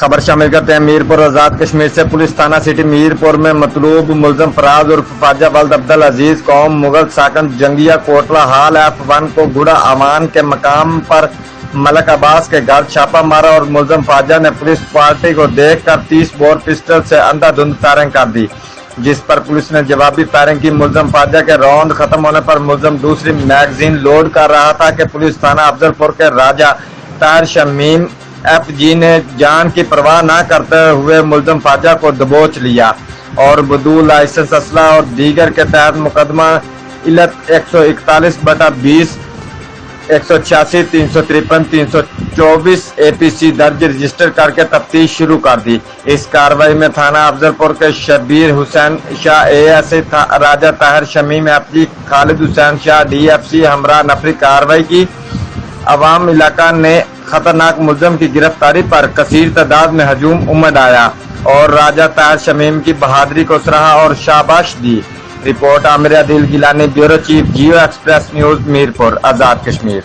खबर शामिल करते हैं मीरपुर आजाद कश्मीर से। पुलिस थाना सिटी मीरपुर में मतलूब मुलजम फराज उर्फ ख्वाजा वल्द अब्दुल अजीज कौम मुगल साकन जंगिया कोटला हाल F1 को गुड़ा अमान के मकाम पर मलक अब्बास के घर छापा मारा और मुलजम ख्वाजा ने पुलिस पार्टी को देखकर 30 बोर पिस्टल से अंधाधुंध फायरिंग कर दी, जिस पर पुलिस ने जवाबी फायरिंग की। मुलजम ख्वाजा के रौंद खत्म होने पर मुलजम दूसरी मैगजीन लोड कर रहा था कि पुलिस थाना अफजलपुर के राजा ताहिर शमीम FG ने जान की परवाह न करते हुए मुलजम ख्वाजा को दबोच लिया और बदूल लाइसेंस असला और दीगर के तहत मुकदमा इलत 141/20 186 353 324 APC दर्ज रजिस्टर करके तफ्तीश शुरू कर दी। इस कार्रवाई में थाना अफजलपुर के शब्बीर हुसैन शाह ASI राजा ताहिर शमीम FG खालिद हुसैन शाह DFC हमरा नफरी कार्रवाई की। अवाम इलाका ने खतरनाक मुलजम की गिरफ्तारी पर कसीर तादाद में हजूम उमड़ आया और राजा ताहिर शमीम की बहादुरी को सराहा और शाबाश दी। Report Aamir Adeel Gilani, bureau chief, Geo Express News, Mirpur, Azad Kashmir.